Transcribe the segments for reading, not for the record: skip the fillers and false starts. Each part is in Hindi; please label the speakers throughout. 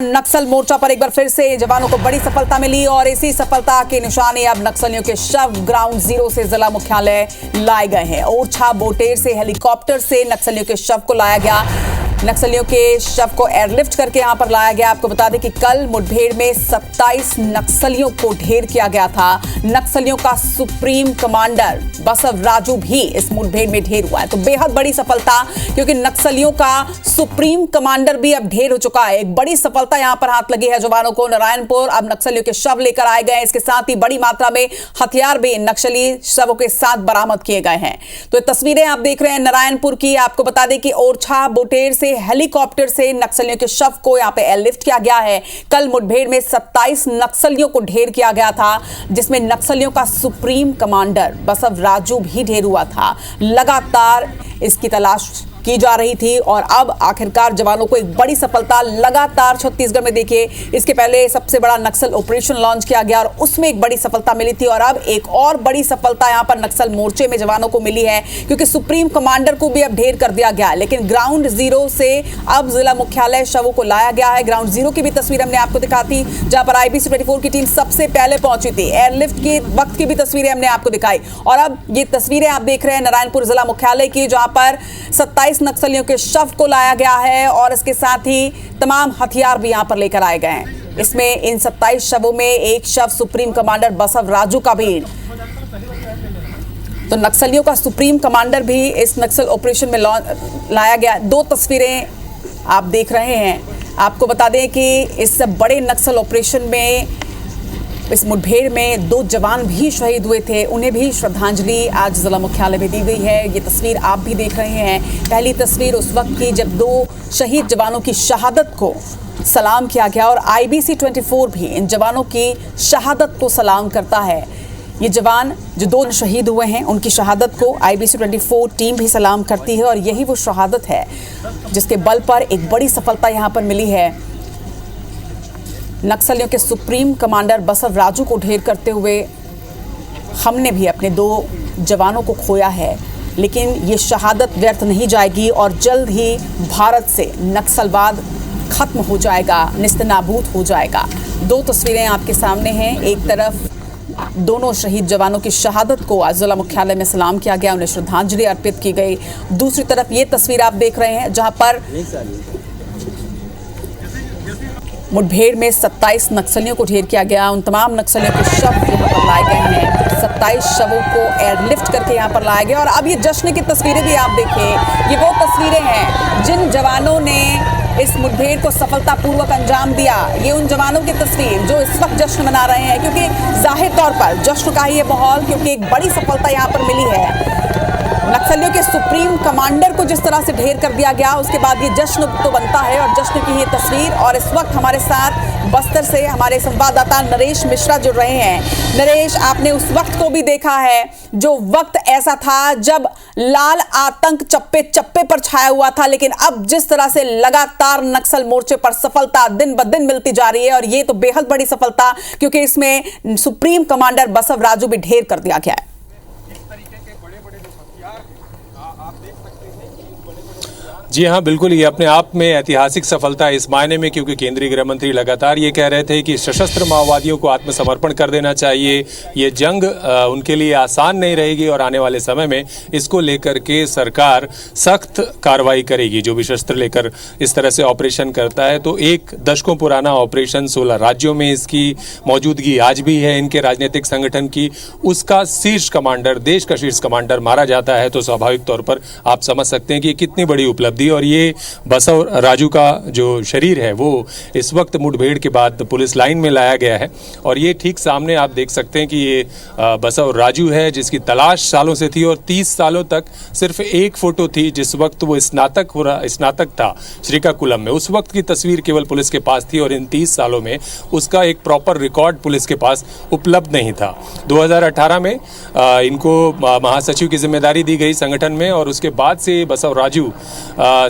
Speaker 1: नक्सल मोर्चा पर एक बार फिर से जवानों को बड़ी सफलता मिली और इसी सफलता के निशाने अब नक्सलियों के शव ग्राउंड जीरो से जिला मुख्यालय लाए गए हैं। ओरछा बोटेर से हेलीकॉप्टर से नक्सलियों के शव को लाया गया। नक्सलियों के शव को एयरलिफ्ट करके यहां पर लाया गया। आपको बता दें कि कल मुठभेड़ में 27 नक्सलियों को ढेर किया गया था। नक्सलियों का सुप्रीम कमांडर बसव राजू भी इस मुठभेड़ में ढेर हुआ है। तो बेहद बड़ी सफलता, क्योंकि नक्सलियों का सुप्रीम कमांडर भी अब ढेर हो चुका है। एक बड़ी सफलता यहां पर हाथ लगी है जवानों को। नारायणपुर अब नक्सलियों के शव लेकर आए गए। इसके साथ ही बड़ी मात्रा में हथियार भी नक्सली शवों के साथ बरामद किए गए हैं। तो तस्वीरें आप देख रहे हैं नारायणपुर की। आपको बता दें कि ओरछा बोटेर से हेलीकॉप्टर से नक्सलियों के शव को यहां पे एयरलिफ्ट किया गया है। कल मुठभेड़ में 27 नक्सलियों को ढेर किया गया था, जिसमें नक्सलियों का सुप्रीम कमांडर बसव राजू भी ढेर हुआ था। लगातार इसकी तलाश की जा रही थी और अब आखिरकार जवानों को एक बड़ी सफलता लगातार छत्तीसगढ़ में देखिए। इसके पहले सबसे बड़ा नक्सल ऑपरेशन लॉन्च किया गया और उसमें एक बड़ी सफलता मिली थी और अब एक और बड़ी सफलता यहां पर नक्सल मोर्चे में जवानों को मिली है, क्योंकि सुप्रीम कमांडर को भी अब ढेर कर दिया गया। लेकिन ग्राउंड जीरो से अब जिला मुख्यालय शवों को लाया गया है। ग्राउंड जीरो की भी तस्वीर हमने आपको दिखा थी, जहां पर IBC 24 की टीम सबसे पहले पहुंची थी। एयरलिफ्ट के वक्त की भी तस्वीरें हमने आपको दिखाई और अब ये तस्वीरें आप देख रहे हैं नारायणपुर जिला मुख्यालय की, जहां पर 27 नक्सलियों के शव को लाया गया है और इसके साथ ही तमाम हथियार भी यहां पर लेकर आए गए हैं। इसमें इन 27 शवों में एक शव सुप्रीम कमांडर बसव राजू का भी। तो नक्सलियों का सुप्रीम कमांडर भी इस नक्सल ऑपरेशन में लाया गया। दो तस्वीरें आप देख रहे हैं। आपको बता दें कि इस बड़े नक्सल ऑपरेशन में, इस मुठभेड़ में 2 जवान भी शहीद हुए थे। उन्हें भी श्रद्धांजलि आज जिला मुख्यालय में दी गई है। ये तस्वीर आप भी देख रहे हैं। पहली तस्वीर उस वक्त की जब 2 शहीद जवानों की शहादत को सलाम किया गया और IBC 24 भी इन जवानों की शहादत को सलाम करता है। ये जवान जो 2 शहीद हुए हैं, उनकी शहादत को IBC 24 टीम भी सलाम करती है और यही वो शहादत है जिसके बल पर एक बड़ी सफलता यहाँ पर मिली है। नक्सलियों के सुप्रीम कमांडर बसव राजू को ढेर करते हुए हमने भी अपने 2 जवानों को खोया है, लेकिन ये शहादत व्यर्थ नहीं जाएगी और जल्द ही भारत से नक्सलवाद खत्म हो जाएगा, निस्तनाबूद हो जाएगा। 2 तस्वीरें आपके सामने हैं। एक तरफ दोनों शहीद जवानों की शहादत को आज जिला मुख्यालय में सलाम किया गया, उन्हें श्रद्धांजलि अर्पित की गई। दूसरी तरफ ये तस्वीर आप देख रहे हैं, जहां पर मुठभेड़ में 27 नक्सलियों को ढेर किया गया। उन तमाम नक्सलियों के शव यहाँ पर लाए गए हैं। 27 शवों को एयरलिफ्ट करके यहाँ पर लाया गया और अब ये जश्न की तस्वीरें भी आप देखिए। ये वो तस्वीरें हैं जिन जवानों ने इस मुठभेड़ को सफलतापूर्वक अंजाम दिया। ये उन जवानों की तस्वीर जो इस वक्त जश्न मना रहे हैं, क्योंकि जाहिर तौर पर जश्न का ही ये माहौल, क्योंकि एक बड़ी सफलता यहाँ पर मिली है। नक्सलियों के सुप्रीम कमांडर को जिस तरह से ढेर कर दिया गया, उसके बाद ये जश्न तो बनता है और जश्न की ये तस्वीर। और इस वक्त हमारे साथ बस्तर से हमारे संवाददाता नरेश मिश्रा जुड़ रहे हैं। नरेश, आपने उस वक्त को भी देखा है जो वक्त ऐसा था जब लाल आतंक चप्पे चप्पे पर छाया हुआ था, लेकिन अब जिस तरह से लगातार नक्सल मोर्चे पर सफलता दिन ब दिन मिलती जा रही है और ये तो बेहद बड़ी सफलता, क्योंकि इसमें सुप्रीम कमांडर बसव राजू भी ढेर कर दिया गया है।
Speaker 2: जी हाँ, बिल्कुल। ये अपने आप में ऐतिहासिक सफलता है इस मायने में, क्योंकि केंद्रीय गृह मंत्री लगातार ये कह रहे थे कि सशस्त्र माओवादियों को आत्मसमर्पण कर देना चाहिए। ये जंग उनके लिए आसान नहीं रहेगी और आने वाले समय में इसको लेकर के सरकार सख्त कार्रवाई करेगी। जो भी शस्त्र लेकर इस तरह से ऑपरेशन करता है, तो एक दशकों पुराना ऑपरेशन 16 राज्यों में इसकी मौजूदगी आज भी है इनके राजनीतिक संगठन की। उसका शीर्ष कमांडर, देश का शीर्ष कमांडर मारा जाता है, तो स्वाभाविक तौर पर आप समझ सकते हैं कि कितनी बड़ी उपलब्धि। और ये बसव राजू का जो शरीर है वो इस वक्त मुठभेड़ के बाद पुलिस लाइन में लाया गया है और ये ठीक सामने आप देख सकते हैं कि ये बसव राजू है, जिसकी तलाश सालों से थी और 30 सालों तक सिर्फ एक फोटो थी जिस वक्त वो स्नातक था श्रीकाकुलम में। उस वक्त की तस्वीर केवल पुलिस के पास थी और इन 30 सालों में उसका एक प्रॉपर रिकॉर्ड पुलिस के पास उपलब्ध नहीं था। 2018 में इनको महासचिव की जिम्मेदारी दी गई संगठन में और उसके बाद से बसव राजू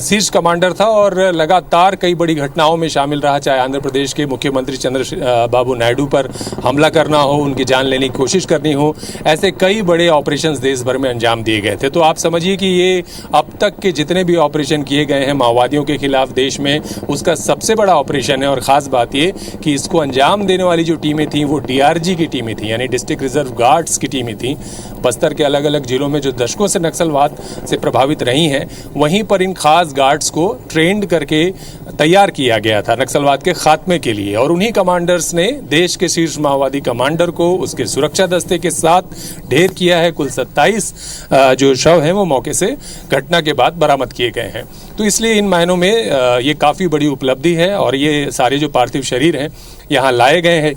Speaker 2: शीर्ष कमांडर था और लगातार कई बड़ी घटनाओं में शामिल रहा, चाहे आंध्र प्रदेश के मुख्यमंत्री चंद्रबाबू नायडू पर हमला करना हो, उनकी जान लेने की कोशिश करनी हो, ऐसे कई बड़े ऑपरेशंस देश भर में अंजाम दिए गए थे। तो आप समझिए कि ये अब तक के जितने भी ऑपरेशन किए गए हैं माओवादियों के खिलाफ देश में, उसका सबसे बड़ा ऑपरेशन है। और ख़ास बात ये कि इसको अंजाम देने वाली जो टीमें थीं वो DRG की टीमें थीं, यानी डिस्ट्रिक्ट रिजर्व गार्ड्स की टीमें थीं। बस्तर के अलग अलग जिलों में जो दशकों से नक्सलवाद से प्रभावित रही हैं, वहीं पर इन खास गार्ड्स को ट्रेंड करके तैयार किया गया था नक्सलवाद के खात्मे के लिए। और उन्हीं कमांडर्स ने देश के शीर्ष माओवादी कमांडर को उसके सुरक्षा दस्ते के साथ ढेर किया है। कुल 27 जो शव हैं वो मौके से घटना के बाद बरामद किए गए हैं। तो इसलिए इन मायनों में ये काफ़ी बड़ी उपलब्धि है और ये सारे जो पार्थिव शरीर हैं यहाँ लाए गए हैं।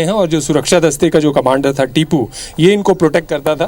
Speaker 2: और जो सुरक्षा दस्ते का जो कमांडर था टीपू, ये इनको प्रोटेक्ट करता था,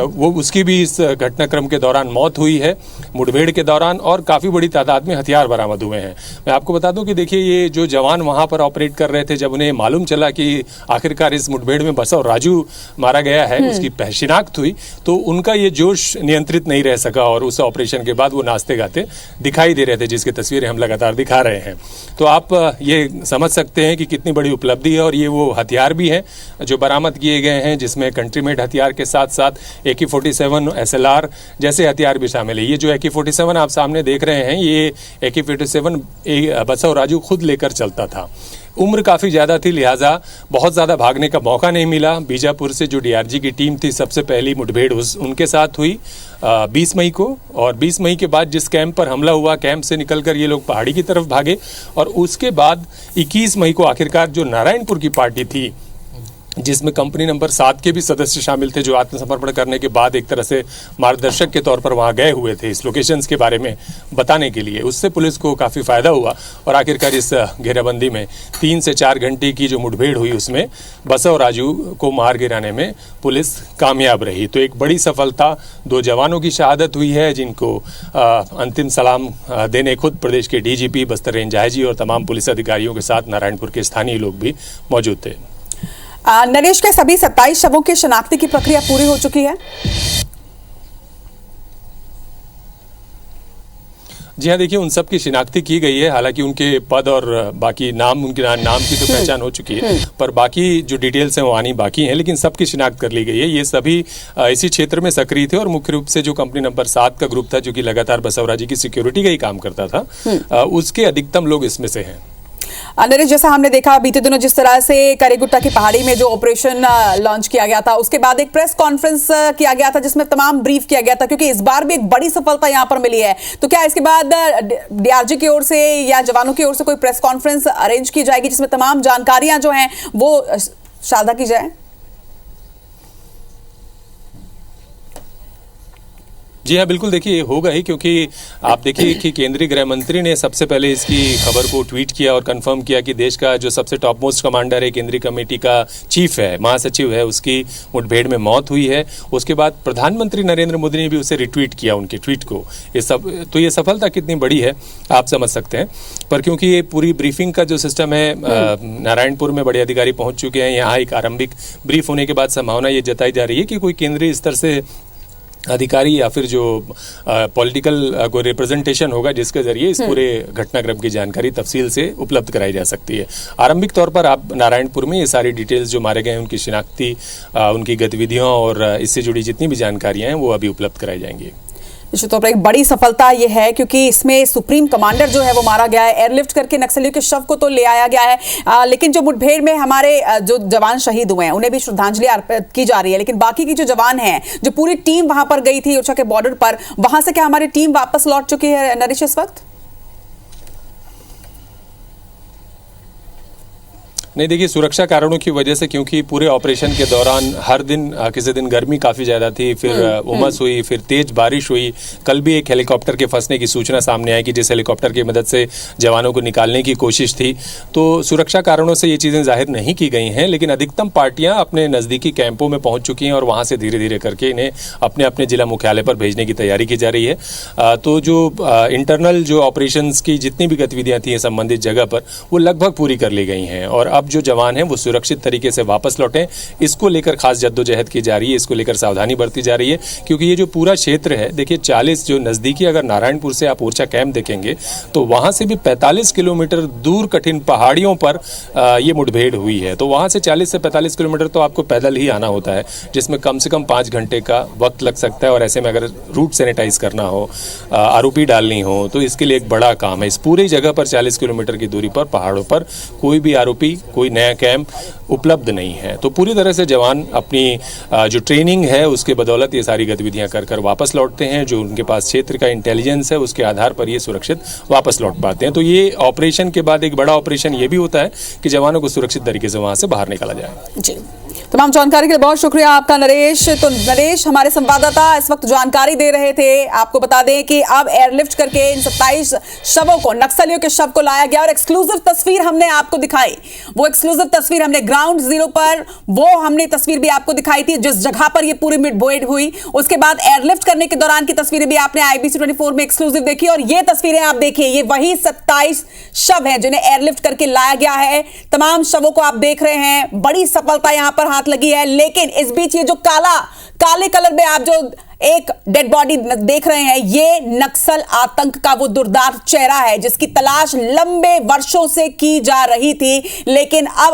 Speaker 2: वो उसकी भी इस घटनाक्रम के दौरान मौत हुई है, मुठभेड़ के दौरान, और काफ़ी बड़ी तादाद में हथियार बरामद हुए हैं। मैं आपको बता दूं कि देखिए ये जो जवान वहाँ पर ऑपरेट कर रहे थे, जब उन्हें मालूम चला कि आखिरकार इस मुठभेड़ में बसव राजू मारा गया है, उसकी शिनाख्त हुई, तो उनका ये जोश नियंत्रित नहीं रह सका और उस ऑपरेशन के बाद वो नाचते गाते दिखाई दे रहे थे, जिसकी तस्वीरें हम लगातार दिखा रहे हैं। तो आप ये समझ सकते हैं कि कितनी बड़ी उपलब्धि है। और ये वो हथियार भी हैं जो बरामद किए गए हैं, जिसमें कंट्री मेड हथियार के साथ साथ AK-47 SLR जैसे हथियार भी शामिल है। ये जो AK-47 आप सामने देख रहे हैं, ये AK-47 बसव राजू खुद लेकर चलता था। उम्र काफ़ी ज़्यादा थी, लिहाजा बहुत ज़्यादा भागने का मौका नहीं मिला। बीजापुर से जो DRG की टीम थी, सबसे पहली मुठभेड़ उनके साथ हुई 20 मई को, और 20 मई के बाद जिस कैंप पर हमला हुआ, कैंप से निकलकर ये लोग पहाड़ी की तरफ भागे, और उसके बाद 21 मई को आखिरकार जो नारायणपुर की पार्टी थी, जिसमें कंपनी नंबर 7 के भी सदस्य शामिल थे, जो आत्मसमर्पण करने के बाद एक तरह से मार्गदर्शक के तौर पर वहां गए हुए थे इस लोकेशंस के बारे में बताने के लिए, उससे पुलिस को काफ़ी फ़ायदा हुआ। और आखिरकार इस घेराबंदी में 3 से 4 घंटे की जो मुठभेड़ हुई, उसमें बसव राजू को मार गिराने में पुलिस कामयाब रही। तो एक बड़ी सफलता, 2 जवानों की शहादत हुई है, जिनको अंतिम सलाम देने खुद प्रदेश के DGP बस्तर रेंज IG और तमाम पुलिस अधिकारियों के साथ नारायणपुर के स्थानीय लोग भी मौजूद थे।
Speaker 1: नरेश, के सभी 27 शवों की शनाख्ती की प्रक्रिया पूरी हो चुकी है?
Speaker 2: जी हाँ, देखिए उन सब की शिनाख्ती की गई है। हालांकि उनके पद और बाकी नाम, उनके नाम की तो पहचान हो चुकी है, पर बाकी जो डिटेल्स हैं वो आनी बाकी हैं। लेकिन सबकी शिनाख्त कर ली गई है। ये सभी इसी क्षेत्र में सक्रिय थे और मुख्य रूप से जो कंपनी नंबर 7 का ग्रुप था, जो कि लगातार बसव राजू की सिक्योरिटी का ही काम करता था, उसके अधिकतम लोग इसमें से हैं।
Speaker 1: नरेश, जैसा हमने देखा बीते दिनों जिस तरह से करीगुट्टा की पहाड़ी में जो ऑपरेशन लॉन्च किया गया था, उसके बाद एक प्रेस कॉन्फ्रेंस किया गया था जिसमें तमाम ब्रीफ किया गया था, क्योंकि इस बार भी एक बड़ी सफलता यहां पर मिली है। तो क्या इसके बाद DRG की ओर से या जवानों की ओर से कोई प्रेस कॉन्फ्रेंस अरेंज की जाएगी जिसमें तमाम जानकारियां जो हैं वो साझा की जाए?
Speaker 2: जी हाँ, बिल्कुल। देखिए होगा ही, क्योंकि आप देखिए कि केंद्रीय गृह मंत्री ने सबसे पहले इसकी खबर को ट्वीट किया और कंफर्म किया कि देश का जो सबसे टॉप मोस्ट कमांडर है, केंद्रीय कमेटी का चीफ है, महासचिव है, उसकी मुठभेड़ में मौत हुई है। उसके बाद प्रधानमंत्री नरेंद्र मोदी ने भी उसे रिट्वीट किया, उनके ट्वीट को। ये सफलता कितनी बड़ी है आप समझ सकते हैं। पर क्योंकि ये पूरी ब्रीफिंग का जो सिस्टम है, नारायणपुर में बड़े अधिकारी पहुंच चुके हैं, यहाँ एक आरंभिक ब्रीफ होने के बाद संभावना ये जताई जा रही है कि कोई केंद्रीय स्तर से अधिकारी या फिर जो पॉलिटिकल कोई रिप्रेजेंटेशन होगा, जिसके जरिए इस पूरे घटनाक्रम की जानकारी तफसील से उपलब्ध कराई जा सकती है। आरंभिक तौर पर आप नारायणपुर में ये सारी डिटेल्स जो मारे गए हैं, उनकी शिनाख्ती, उनकी गतिविधियों और इससे जुड़ी जितनी भी जानकारियां हैं वो अभी उपलब्ध कराई जाएंगी।
Speaker 1: निश्चित तौर पर एक बड़ी सफलता यह है, क्योंकि इसमें सुप्रीम कमांडर जो है वो मारा गया है, एयरलिफ्ट करके नक्सलियों के शव को तो ले आया गया है, लेकिन जो मुठभेड़ में हमारे जो जवान शहीद हुए हैं उन्हें भी श्रद्धांजलि अर्पित की जा रही है। लेकिन बाकी की जो जवान हैं, जो पूरी टीम वहां पर गई थी ओरछा के बॉर्डर पर, वहां से क्या हमारी टीम वापस लौट चुकी है नरेश इस वक्त?
Speaker 2: नहीं, देखिए सुरक्षा कारणों की वजह से, क्योंकि पूरे ऑपरेशन के दौरान हर दिन किसी दिन गर्मी काफ़ी ज़्यादा थी, फिर उमस हुई, फिर तेज बारिश हुई। कल भी एक हेलीकॉप्टर के फंसने की सूचना सामने आई कि जिस हेलीकॉप्टर की मदद से जवानों को निकालने की कोशिश थी। तो सुरक्षा कारणों से ये चीज़ें जाहिर नहीं की गई हैं, लेकिन अधिकतम पार्टियाँ अपने नज़दीकी कैंपों में पहुँच चुकी हैं और वहाँ से धीरे धीरे करके इन्हें अपने अपने जिला मुख्यालय पर भेजने की तैयारी की जा रही है। तो जो इंटरनल जो ऑपरेशंस की जितनी भी गतिविधियाँ थी संबंधित जगह पर, वो लगभग पूरी कर ली गई हैं और अब अब जो जवान हैं वो सुरक्षित तरीके से वापस लौटें, इसको लेकर खास जद्दोजहद की जा रही है, इसको लेकर सावधानी बरती जा रही है। क्योंकि ये जो पूरा क्षेत्र है, देखिए 40 जो नज़दीकी, अगर नारायणपुर से आप ओरछा कैंप देखेंगे तो वहाँ से भी 45 किलोमीटर दूर कठिन पहाड़ियों पर ये मुठभेड़ हुई है। तो वहाँ से 40 से 45 किलोमीटर तो आपको पैदल ही आना होता है, जिसमें कम से कम 5 घंटे का वक्त लग सकता है। और ऐसे में अगर रूट सैनिटाइज करना हो, आरओपी डालनी हो, तो इसके लिए एक बड़ा काम है। इस पूरी जगह पर 40 किलोमीटर की दूरी पर पहाड़ों पर कोई भी आरओपी, कोई नया कैंप उपलब्ध नहीं है। तो पूरी तरह से जवान अपनी जो ट्रेनिंग है उसके बदौलत ये सारी गतिविधियां कर कर वापस लौटते हैं। जो उनके पास क्षेत्र का इंटेलिजेंस है उसके आधार पर ये सुरक्षित वापस लौट पाते हैं। तो ये ऑपरेशन के बाद एक बड़ा ऑपरेशन ये भी होता है कि जवानों को सुरक्षित तरीके से वहां से बाहर निकाला जाए।
Speaker 1: जी, तमाम जानकारी के लिए बहुत शुक्रिया आपका नरेश। तो नरेश, हमारे संवाददाता इस वक्त जानकारी दे रहे थे। आपको बता दें कि अब एयरलिफ्ट करके इन 27 शवों को, नक्सलियों के शव को लाया गया और एक्सक्लूसिव तस्वीर हमने आपको दिखाई। वो एक्सक्लूसिव तस्वीर हमने ग्राउंड जीरो पर, वो हमने तस्वीर भी आपको दिखाई थी जिस जगह पर ये पूरी मुठभेड़ हुई। उसके बाद एयरलिफ्ट करने के दौरान की तस्वीरें भी आपने IBC 24 में एक्सक्लूसिव देखी। और ये तस्वीरें आप देखिए, ये वही 27 शव हैं जिन्हें एयरलिफ्ट करके लाया गया है। तमाम शवों को आप देख रहे हैं, बड़ी सफलता यहां पर हाथ लगी है। लेकिन इस बीच ये जो काले कलर में आप जो एक डेड बॉडी देख रहे हैं, ये नक्सल आतंक का वो दुर्दांत चेहरा है जिसकी तलाश लंबे वर्षों से की जा रही थी। लेकिन अब